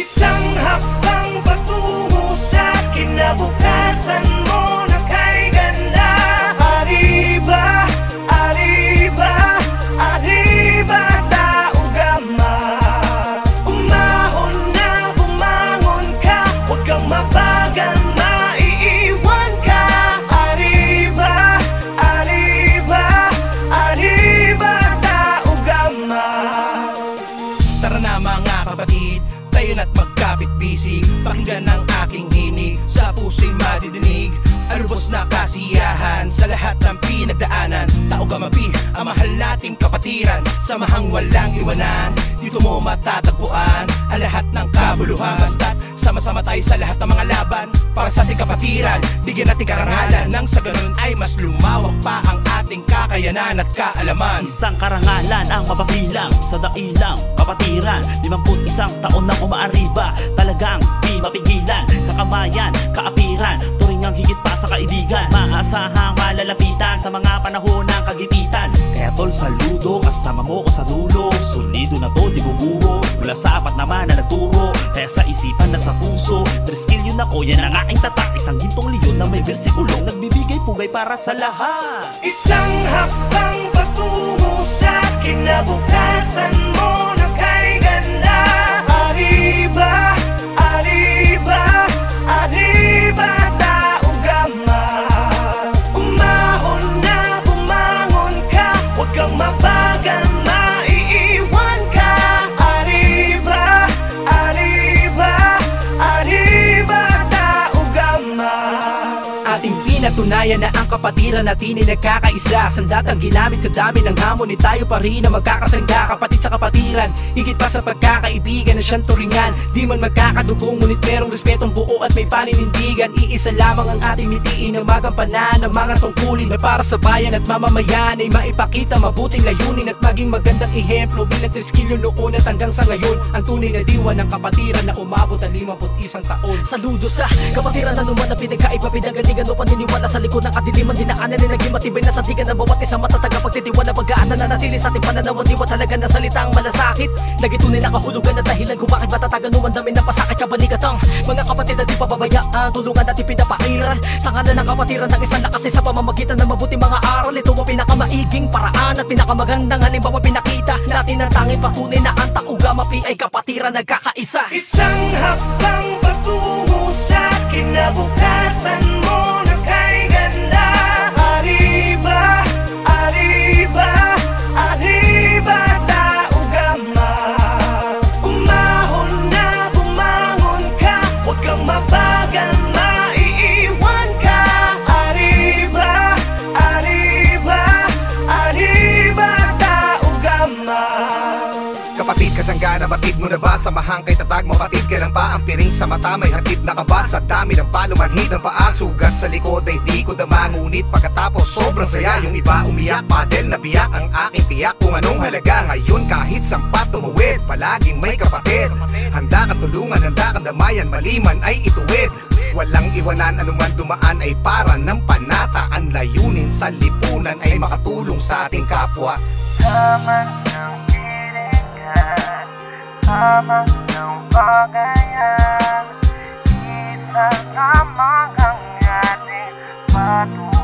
Isang hakbang patungo sa kinabukasan mo na kay ganda. Arriba, arriba, arriba, tao gama. Umahon na bumangon ka, huwag kang mabagal, maiiwan ka. Arriba, arriba, arriba, tao gama. Tara na mga kapatid, tayo na't magkapit-bisig. Pakinggan ang aking hinig, sa puso'y madidinig. Alubos na kasiyahan sa lahat ng pinagdaanan. Tao gamapi, ang mahal nating kapatiran. Samahang walang iwanan, dito mo matatagpuan ang lahat ng kabuluhan. Basta't sama-sama tayo sa lahat ng mga laban para sa ating kapatiran. Bigyan natin karangalan, nang sa ganun ay mas lumawak pa ang ating kakayanan at kaalaman. Isang karangalan ang mapapilang sa dailang kapatiran. 51 taon nang umaariba, talagang di mapigilan. Kakamayan, kaapiran, turing ang higit pa sa kaibigan. Maasahang malalapitan sa mga panahon ng kagipitan. Kaya tol, saludo, kasama mo ko sa dulo. Solido na to, di bubuho, mula sa apat naman na nagturo. Kaya sa isipan at sa puso, 3 skill yun ako, yan ang aking tatak. Isang gintong leon na may bersikulong nagbibigay pugay para sa lahat. Isang hakbang patungo sa kinabukasan mo na kay ganda. Arriba, arriba, arriba, tao gama. Umahon na bumangon ka, huwag kang mabagal, maiiwan ka. Arriba, arriba, arriba, tao gama. Ating pinatunayan na ang kapatiran natin ay nagkakaisa. Sandatang ginamit sa dami ng hamon, ni tayo pa rin na magkakasangga. Kapatid sa kapatiran, higit pa sa pagkakaibigan na siyang turingan. Di man magkakadugong, ngunit merong respetong buo at may paninindigan. Iisa lamang ang ating mitiin na magampanan ng mga tungkulin na para sa bayan at mamamayan ay maipakita mabuting layunin at maging magandang ehemplo bilang teskilyo noon at hanggang sa ngayon. Ang tunay na diwa ng kapatiran na umabot ang 51 taon. Saludo sa kapatiran na naman na pinagkaiba, pinagalingan o paniniwala sa likod ng kadiliman. Dinaanan na naging matibay na sandigan ng bawat isang matatag. Pagtitiwala, pagkaanan na natili sa ating pananawan. Diwa talaga na salitang malasakit, nagitunay na kahulugan at dahilan kung bakit matatagan numandamin ng pasakit kabalikat ang mga kapatid na di pababayaan. Tulungan natin pinapairal sa ngalan ng kapatiran ng isang lakas sa pamamagitan ng mabuting mga aral. Ito ang pinakamaiging paraan at pinakamagandang halimbawa pinakita natin ang tanging patunay na ang tao gamapi ay kapatiran nagkakaisa. Isang hakbang patungo sa kinabukasan mo na kay ganda. Arriba, arriba, arriba, tao gama. Umahon na bumangon ka, huwag kang mabagal, maiiwan ka. Arriba, arriba, arriba, tao gama. Kapatid, kasangga na batid mo na ba? Samahang kay tatag, mapatid, kailan pa ang piring sa mata? May hatid na ka ba? Sa dami ng palumanhid ng paa, sugat sa likod ay di ko dama. Ngunit pagkatapos sobrang saya, yung iba umiyak, padel na biyak ang aking tiyak. Kung anong halaga ngayon kahit sampat tumuwid, palaging may kapatid. Handa ka tulungan, handa kang damayan, maliman ay ituwid. Walang iwanan, anuman dumaan ay para ng panata. Ang layunin sa lipunan ay makatulong sa ating kapwa. Tama ng hilingan, tama ng bagayan, isa lamang ang ating patuloy.